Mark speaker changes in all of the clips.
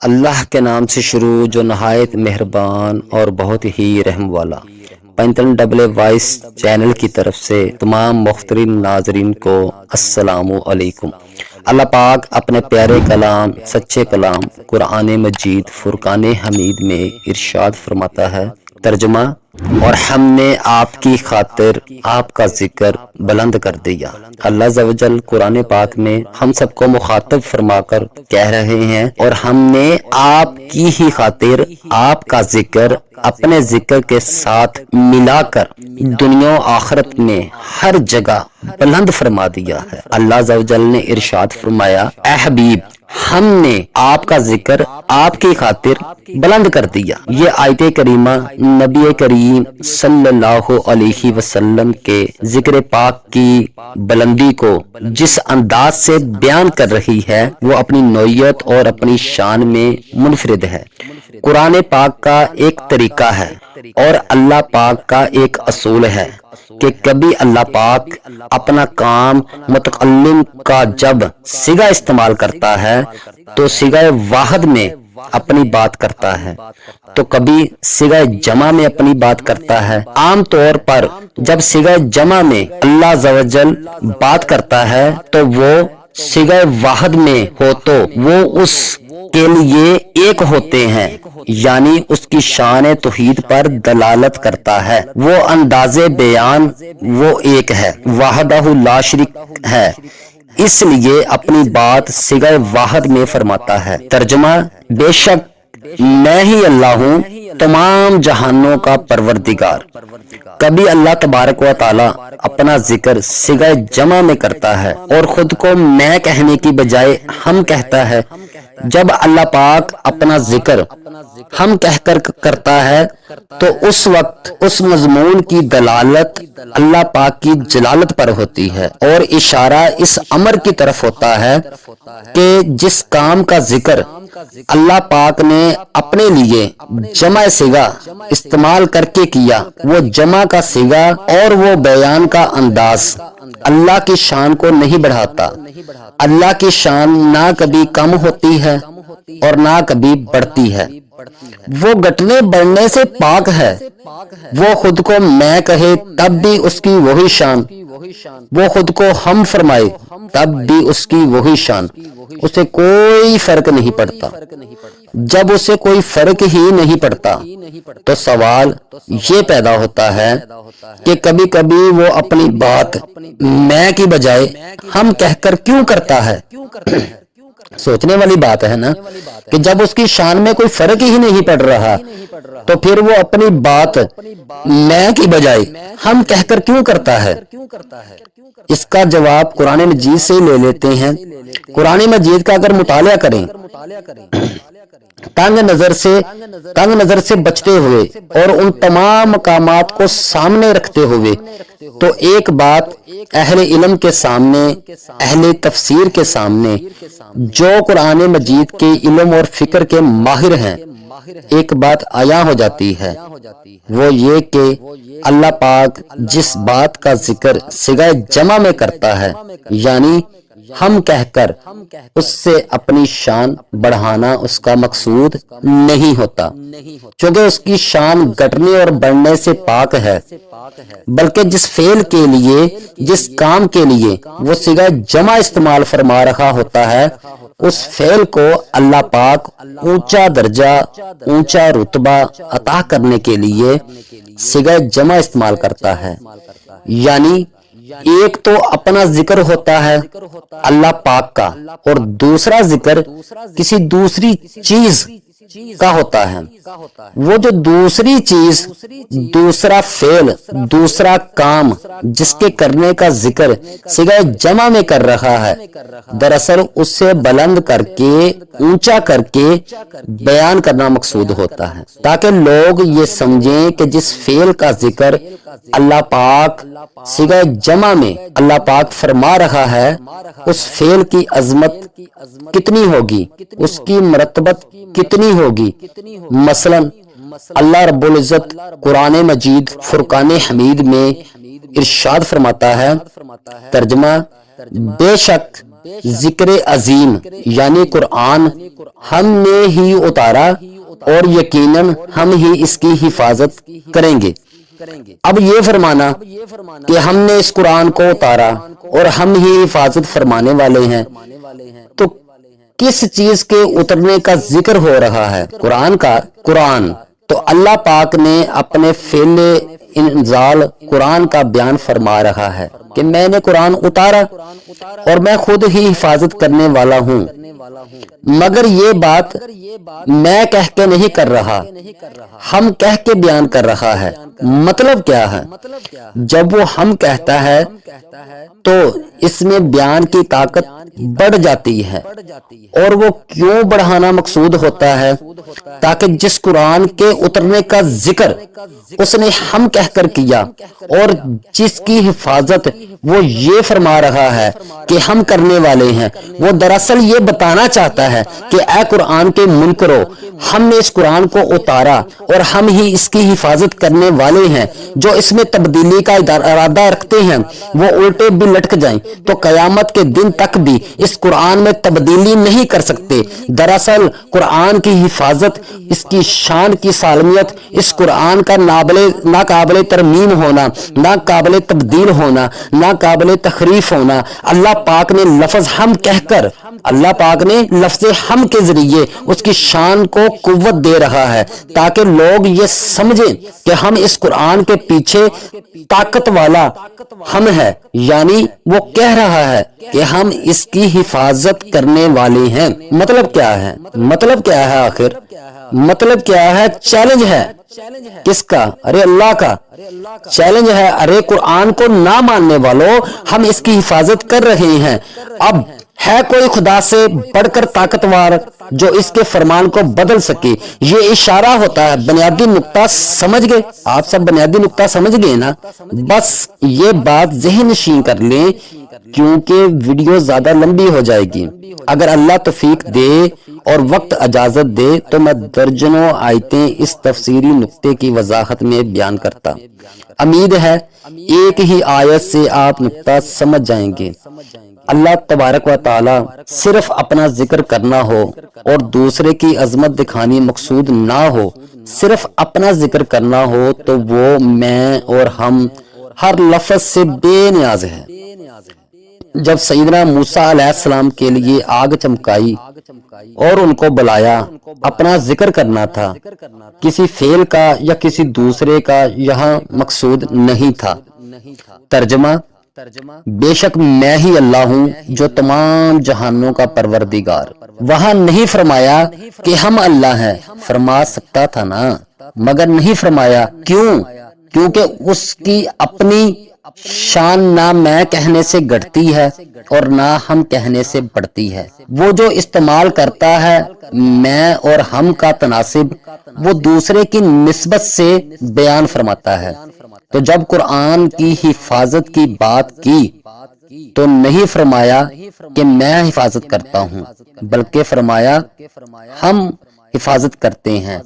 Speaker 1: اللہ کے نام سے شروع جو نہایت مہربان اور بہت ہی رحم والا۔ پینتن ڈبل وائس چینل کی طرف سے تمام محترم ناظرین کو السلام علیکم۔ اللہ پاک اپنے پیارے کلام سچے کلام قرآن مجید فرقان حمید میں ارشاد فرماتا ہے، ترجمہ: اور ہم نے آپ کی خاطر آپ کا ذکر بلند کر دیا۔ اللہ عز و جل قرآن پاک میں ہم سب کو مخاطب فرما کر کہہ رہے ہیں، اور ہم نے آپ کی ہی خاطر آپ کا ذکر اپنے ذکر کے ساتھ ملا کر دنیا و آخرت میں ہر جگہ بلند فرما دیا ہے۔ اللہ عز و جل نے ارشاد فرمایا، اے حبیب، ہم نے آپ کا ذکر آپ کی خاطر بلند کر دیا۔ یہ آیت کریمہ نبی کریم صلی اللہ علیہ وسلم کے ذکر پاک کی بلندی کو جس انداز سے بیان کر رہی ہے وہ اپنی نوعیت اور اپنی شان میں منفرد ہے۔ قرآن پاک کا ایک طریقہ ہے اور اللہ پاک کا ایک اصول ہے کہ کبھی اللہ پاک اپنا کام متکلم کا جب صیغہ استعمال کرتا ہے تو صیغہ واحد میں اپنی بات کرتا ہے، تو کبھی صیغہ جمع میں اپنی بات کرتا ہے۔ عام طور پر جب صیغہ جمع میں اللہ عز و جل بات کرتا ہے تو وہ صیغہ واحد میں ہو تو وہ اس کے لیے ایک ہوتے ہیں، یعنی اس کی شان توحید پر دلالت کرتا ہے۔ وہ انداز بیان وہ ایک ہے، وحدہ لا شریک ہے، اس لیے اپنی بات صیغہ واحد میں فرماتا ہے۔ ترجمہ: بے شک میں ہی اللہ ہوں، تمام جہانوں کا پروردگار۔ کبھی اللہ تبارک و تعالی اپنا ذکر صیغہ جمع میں کرتا ہے اور خود کو میں کہنے کی بجائے ہم کہتا ہے۔ جب اللہ پاک اپنا ذکر ہم کہہ کر کرتا ہے تو اس وقت اس مضمون کی دلالت اللہ پاک کی جلالت پر ہوتی ہے اور اشارہ اس امر کی طرف ہوتا ہے کہ جس کام کا ذکر اللہ پاک نے اپنے لیے جمع صیغہ استعمال کر کے کیا، وہ جمع کا صیغہ اور وہ بیان کا انداز اللہ کی شان کو نہیں بڑھاتا۔ اللہ کی شان نہ کبھی کم ہوتی ہے اور نہ کبھی بڑھتی ہے، وہ گھٹنے بڑھنے سے پاک ہے۔ وہ خود کو میں کہے تب بھی اس کی وہی شان، وہ خود کو ہم فرمائے تب بھی اس کی وہی شان، اسے کوئی فرق نہیں پڑتا۔ جب اسے کوئی فرق ہی نہیں پڑتا تو سوال یہ پیدا ہوتا ہے کہ کبھی کبھی وہ اپنی بات میں کی بجائے ہم کہہ کر کیوں کرتا ہے۔ سوچنے والی بات ہے نا کہ جب اس کی شان میں کوئی فرق ہی نہیں پڑ رہا تو پھر وہ اپنی بات میں کی بجائے ہم کہہ کر کیوں کرتا ہے۔ اس کا جواب قرآن مجید سے لے لیتے ہیں۔ قرآن مجید کا اگر مطالعہ کریں تنگ نظر سے بچتے ہوئے اور ان تمام مقامات کو سامنے رکھتے ہوئے، تو ایک بات اہل علم کے سامنے، اہل تفسیر کے سامنے، جو قرآن مجید کے علم اور فکر کے ماہر ہیں، ایک بات عیاں ہو جاتی ہے، وہ یہ کہ اللہ پاک جس بات کا ذکر صیغہ جمع میں کرتا ہے، یعنی ہم کہہ کر، اس سے اپنی شان بڑھانا اس کا مقصود نہیں ہوتا، چونکہ اس کی شان گھٹنے اور بڑھنے سے پاک ہے، بلکہ جس فعل کے لیے، جس کام کے لیے وہ صیغہ جمع استعمال فرما رہا ہوتا ہے، اس فعل کو اللہ پاک اونچا درجہ، اونچا رتبہ عطا کرنے کے لیے صیغہ جمع استعمال کرتا ہے۔ یعنی ایک تو اپنا ذکر ہوتا ہے اللہ پاک کا، اور دوسرا ذکر کسی دوسری چیز کا ہوتا ہے۔ وہ جو دوسری چیز، دوسرا فعل، دوسرا کام جس کے کرنے کا ذکر صیغہ جمع میں کر رہا ہے، دراصل اس سے بلند کر کے، اونچا کر کے بیان کرنا مقصود ہوتا ہے، تاکہ لوگ یہ سمجھیں کہ جس فعل کا ذکر اللہ پاک صیغہ جمع میں اللہ پاک فرما رہا ہے، اس فعل کی عظمت کتنی ہوگی، اس کی مرتبت کتنی ہوگی۔ مثلا اللہ رب العزت قرآن مجید فرقان حمید میں ارشاد فرماتا ہے، ترجمہ: بے شک ذکر عظیم یعنی قرآن ہم نے ہی اتارا اور یقیناً ہم ہی اس کی حفاظت کریں گے۔ اب یہ فرمانا کہ ہم نے اس قرآن کو اتارا اور ہم ہی حفاظت فرمانے والے ہیں، تو کس چیز کے اترنے کا ذکر ہو رہا ہے؟ قرآن کا۔ قرآن تو اللہ پاک نے اپنے فعل انزال قرآن کا بیان فرما رہا ہے کہ میں نے قرآن اتارا اور میں خود ہی حفاظت کرنے والا ہوں، مگر یہ بات میں کہہ کے نہیں کر رہا، ہم کہہ کے بیان کر رہا ہے۔ مطلب کیا ہے؟ جب وہ ہم کہتا ہے تو اس میں بیان کی طاقت بڑھ جاتی ہے، اور وہ کیوں بڑھانا مقصود ہوتا ہے؟ تاکہ جس قرآن کے اترنے کا ذکر اس نے ہم کہہ کر کیا اور جس کی حفاظت وہ یہ فرما رہا ہے کہ ہم کرنے والے ہیں، وہ دراصل یہ بتانا چاہتا ہے کہ اے قرآن کے منکرو، ہم نے اس قرآن کو اتارا اور ہم ہی اس کی حفاظت کرنے والے ہیں۔ جو اس میں تبدیلی کا ارادہ رکھتے ہیں وہ الٹے بھی لٹک جائیں تو قیامت کے دن تک بھی اس قرآن میں تبدیلی نہیں کر سکتے۔ دراصل قرآن کی حفاظت، اس کی شان کی سالمیت، اس قرآن کا ناقابل ترمیم ہونا، ناقابل تبدیل ہونا، ناقابل تحریف ہونا، اللہ پاک نے لفظ ہم کہہ کر، اللہ پاک نے لفظ ہم کے ذریعے اس کی شان کو قوت دے رہا ہے، تاکہ لوگ یہ سمجھیں کہ ہم اس قرآن کے پیچھے طاقت والا ہم ہے، یعنی وہ کہہ رہا ہے کہ ہم اس کی حفاظت کرنے والے ہیں۔ مطلب کیا ہے؟ مطلب کیا ہے آخر؟ مطلب کیا ہے؟ چیلنج ہے۔ کس کا؟ ارے اللہ کا چیلنج ہے۔ ارے قرآن کو نہ ماننے والوں، ہم اس کی حفاظت کر رہے ہیں۔ اب ہے کوئی خدا سے بڑھ کر طاقتور جو اس کے فرمان کو بدل سکے؟ یہ اشارہ ہوتا ہے۔ بنیادی نقطہ سمجھ گئے؟ آپ سب بنیادی نقطہ سمجھ گئے نا؟ بس یہ بات ذہن نشین کر لیں، کیونکہ ویڈیو زیادہ لمبی ہو جائے گی۔ اگر اللہ توفیق دے اور وقت اجازت دے تو میں درجنوں آیتیں اس تفسیری نقطے کی وضاحت میں بیان کرتا۔ امید ہے ایک ہی آیت سے آپ نقطہ سمجھ جائیں گے۔ اللہ تبارک و تعالی صرف اپنا ذکر کرنا ہو اور دوسرے کی عظمت دکھانی مقصود نہ ہو، صرف اپنا ذکر کرنا ہو تو وہ میں اور ہم ہر لفظ سے بے نیاز ہے۔ جب سیدنا موسیٰ علیہ السلام کے لیے آگ چمکائی اور ان کو بلایا، اپنا ذکر کرنا تھا، کسی فعل کا یا کسی دوسرے کا یہاں مقصود نہیں تھا۔ ترجمہ: بے شک میں ہی اللہ ہوں جو تمام جہانوں کا پروردگار۔ وہاں نہیں فرمایا کہ ہم اللہ ہیں، فرما سکتا تھا نا، مگر نہیں فرمایا۔ کیوں؟ کیونکہ اس کی اپنی شان نہ میں کہنے سے گھٹتی ہے اور نہ ہم کہنے سے بڑھتی ہے۔ وہ جو استعمال کرتا ہے میں اور ہم کا تناسب، وہ دوسرے کی نسبت سے بیان فرماتا ہے۔ تو جب قرآن کی حفاظت کی بات کی تو نہیں فرمایا کہ میں حفاظت کرتا ہوں، بلکہ فرمایا ہم حفاظت کرتے ہیں۔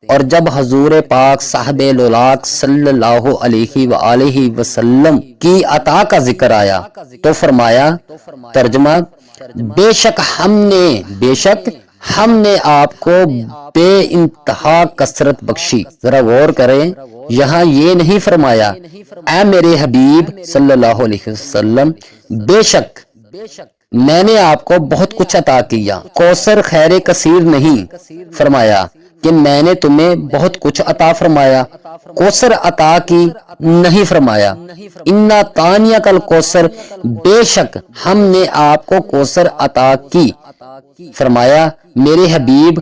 Speaker 1: اور جب حضور پاک صاحب لولاک صلی اللہ علیہ وآلہ وسلم کی عطا کا ذکر آیا تو فرمایا، ترجمہ: بے شک ہم نے آپ کو بے انتہا کثرت بخشی۔ ذرا غور کریں، یہاں یہ نہیں فرمایا اے میرے حبیب صلی اللہ علیہ وسلم بے شک میں نے آپ کو بہت کچھ عطا کیا۔ کوثر خیر کثیر نہیں فرمایا کہ میں نے تمہیں بہت کچھ عطا فرمایا، کوثر عطا کی نہیں فرمایا۔ انا تانیہ کل کوثر، بے شک ہم نے آپ کو کوثر عطا کی۔ فرمایا میرے حبیب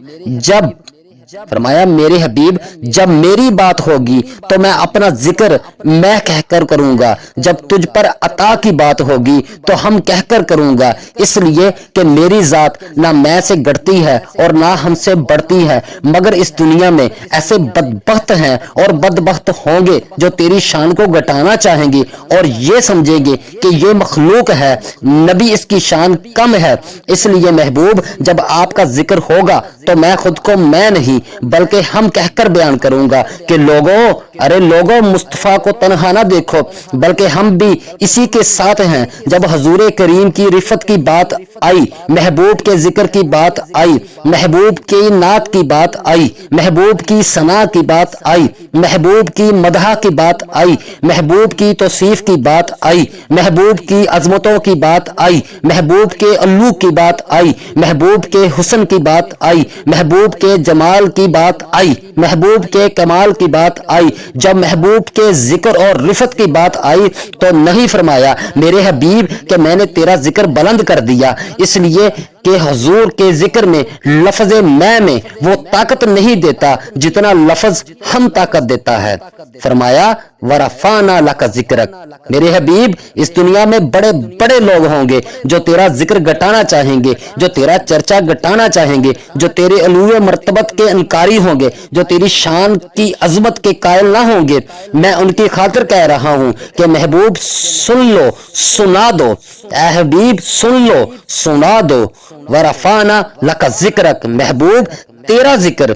Speaker 1: جب میری بات ہوگی تو میں اپنا ذکر میں کہہ کر کروں گا، جب تجھ پر عطا کی بات ہوگی تو ہم کہہ کر کروں گا، اس لیے کہ میری ذات نہ میں سے گھٹتی ہے اور نہ ہم سے بڑھتی ہے۔ مگر اس دنیا میں ایسے بدبخت ہیں اور بدبخت ہوں گے جو تیری شان کو گھٹانا چاہیں گے اور یہ سمجھیں گے کہ یہ مخلوق ہے، نبی اس کی شان کم ہے۔ اس لیے محبوب جب آپ کا ذکر ہوگا تو میں خود کو میں نہیں نہیں بلکہ ہم کہہ کر بیان کروں گا کہ لوگوں مصطفیٰ کو تنہا نہ دیکھو بلکہ ہم بھی اسی کے ساتھ ہیں۔ جب حضور کریم کی رفت کی بات آئی، محبوب کے ذکر کی بات آئی، محبوب کی نعت کی بات آئی، محبوب کی ثنا کی بات آئی، محبوب کی مدح کی بات آئی، محبوب کی توصیف کی بات آئی، محبوب کی عظمتوں کی بات آئی، محبوب کے علو کی بات آئی، محبوب کے حسن کی بات آئی، محبوب کے جمال کی بات آئی، محبوب کے کمال کی بات آئی۔ جب محبوب کے ذکر اور رفت کی بات آئی تو نہیں فرمایا میرے حبیب کہ میں نے تیرا ذکر بلند کر دیا، اس لیے کہ حضور کے ذکر میں لفظ میں وہ طاقت نہیں دیتا جتنا لفظ ہم طاقت دیتا ہے۔ فرمایا وَرَفَعْنَا لَكَ ذِكْرَكَ، میرے حبیب اس دنیا میں بڑے بڑے لوگ ہوں گے جو تیرا ذکر گٹانا چاہیں گے، جو تیرا چرچا گٹانا چاہیں گے، جو تیرے علو مرتبت کے انکاری ہوں گے، جو تیری شان کی عظمت کے قائل نہ ہوں گے۔ میں ان کی خاطر کہہ رہا ہوں کہ محبوب سن لو، سنا دو، اے حبیب سن لو، سنا دو۔ وَرَفَعْنَا لَكَ ذِكْرَكَ، محبوب تیرا ذکر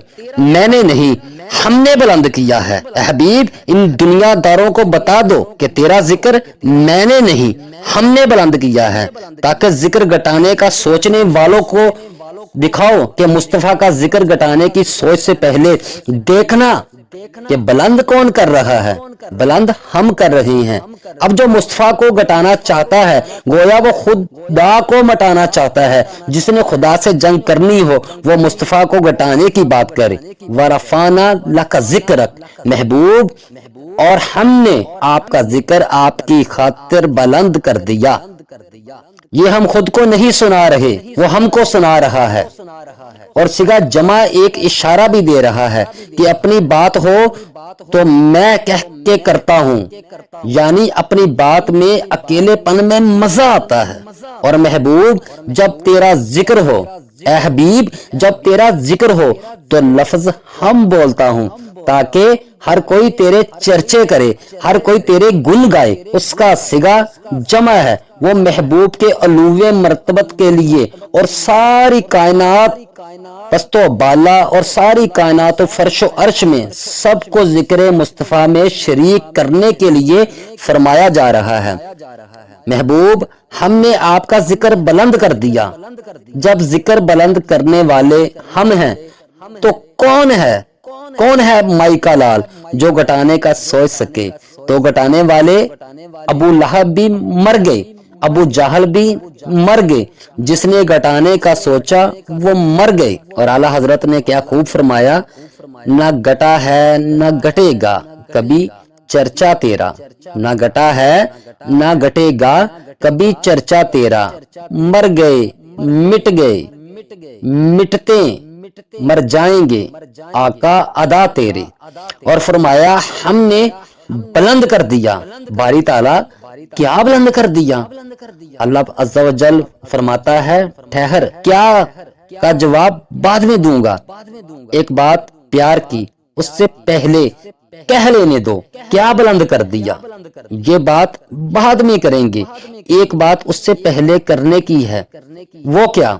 Speaker 1: میں نے نہیں ہم نے بلند کیا ہے۔ اے حبیب ان دنیا داروں کو بتا دو کہ تیرا ذکر میں نے نہیں ہم نے بلند کیا ہے، تاکہ ذکر گٹانے کا سوچنے والوں کو دکھاؤ کہ مصطفیٰ کا ذکر گٹانے کی سوچ سے پہلے دیکھنا کہ بلند کون کر رہا ہے، بلند ہم کر رہے ہیں۔ اب جو مصطفیٰ کو گٹانا چاہتا ہے گویا وہ خدا کو مٹانا چاہتا ہے۔ جس نے خدا سے جنگ کرنی ہو وہ مصطفیٰ کو گٹانے کی بات کرے۔ وَرَفَعْنَا لَكَ ذِكْرَكَ، محبوب اور ہم نے آپ کا ذکر آپ کی خاطر بلند کر دیا۔ یہ ہم خود کو نہیں سنا رہے، وہ ہم کو سنا رہا ہے، اور صیغہ جمع ایک اشارہ بھی دے رہا ہے کہ اپنی بات ہو تو میں کہہ کے کرتا ہوں، یعنی اپنی بات میں اکیلے پن میں مزہ آتا ہے۔ اور محبوب جب تیرا ذکر ہو، اے حبیب جب تیرا ذکر ہو تو لفظ ہم بولتا ہوں، تاکہ ہر کوئی تیرے چرچے کرے، ہر کوئی تیرے گن گائے۔ اس کا صیغہ جمع ہے، وہ محبوب کے علو مرتبت کے لیے اور ساری کائنات پست و بالا اور ساری کائنات و فرش و عرش میں سب کو ذکر مصطفیٰ میں شریک کرنے کے لیے فرمایا جا رہا ہے۔ محبوب ہم نے آپ کا ذکر بلند کر دیا۔ جب ذکر بلند کرنے والے ہم ہیں تو کون ہے مائی کا لال جو گٹانے کا سوچ سکے؟ تو گٹانے والے ابو لہب بھی مر گئے، ابو جہل بھی مر گئے، جس نے گٹانے کا سوچا وہ مر گئے۔ اور اعلیٰ حضرت نے کیا خوب فرمایا، نہ گٹا ہے نہ گٹے گا کبھی چرچا تیرا، نہ گٹا ہے نہ گٹے گا کبھی چرچا تیرا، مر گئے مٹ گئے مٹتے مر جائیں گے آقا ادا تیرے۔ اور فرمایا ہم نے بلند کر دیا۔ باری تعالیٰ کیا بلند کر دیا؟ اللہ عز و جل فرماتا ہے ٹھہر، کیا کا جواب بعد میں دوں گا، ایک بات پیار کی اس سے پہلے کہہ لینے دو، کیا بلند کر دیا، یہ بات بعد میں کریں گے، ایک بات اس سے پہلے کرنے کی ہے، وہ کیا؟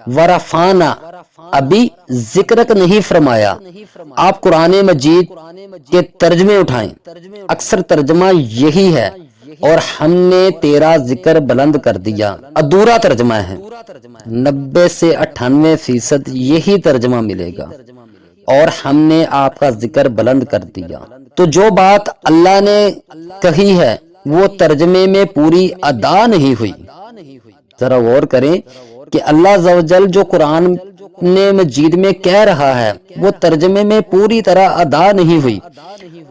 Speaker 1: ورفانا، ابھی ذکرک نہیں فرمایا۔ آپ قرآن مجید کے ترجمے اٹھائیں، اکثر ترجمہ یہی ہے، اور ہم نے تیرا ذکر بلند کر دیا، ادھورا ترجمہ ہے، 90 سے 98% یہی ترجمہ ملے گا، اور ہم نے آپ کا ذکر بلند کر دیا۔ تو جو بات اللہ نے کہی ہے وہ ترجمے میں پوری ادا نہیں ہوئی۔ ذرا غور کریں کہ اللہ عز و جل جو قرآن مجید میں کہہ رہا ہے وہ ترجمے میں پوری طرح ادا نہیں ہوئی۔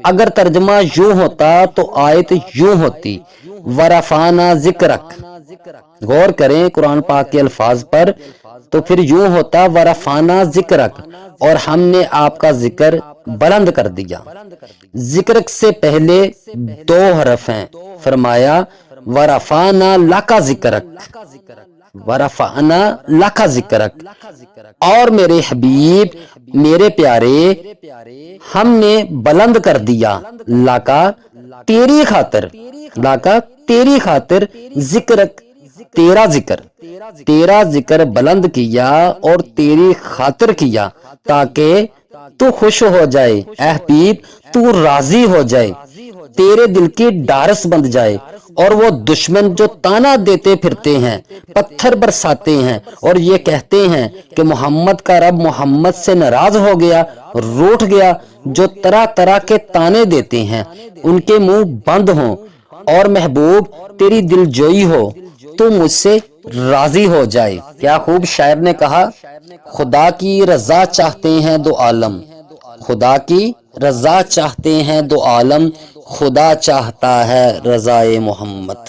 Speaker 1: اگر ترجمہ یوں ہوتا تو آیت یوں ہوتی، ورفعنا ذکرک۔ غور کریں قرآن پاک کے الفاظ پر، تو پھر یوں ہوتا ورفعنا ذکرک، اور ہم نے آپ کا ذکر بلند کر دیا۔ ذکرک سے پہلے 2 حرف ہیں، فرمایا ورفعنا لک ذکرک، ورفعنا لک ذکرک، اور میرے حبیب میرے پیارے ہم نے بلند کر دیا لاکا تیری خاطر، لاکا تیری خاطر، ذکرک تیرا ذکر بلند کیا اور تیری خاطر کیا تاکہ تو خوش ہو جائے، اے حبیب تو راضی ہو جائے، تیرے دل کی ڈارس بند جائے، اور وہ دشمن جو تانا دیتے پھرتے ہیں، پتھر برساتے ہیں اور یہ کہتے ہیں کہ محمد کا رب محمد سے ناراض ہو گیا، روٹھ گیا، جو طرح طرح کے تانے دیتے ہیں، ان کے منہ بند ہوں، اور محبوب تیری دل جوئی ہو، تو مجھ سے راضی ہو جائے۔ کیا خوب شاعر نے کہا، خدا کی رضا چاہتے ہیں دو عالم، خدا کی رضا چاہتے ہیں دو عالم، خدا چاہتا ہے رضائے محمد۔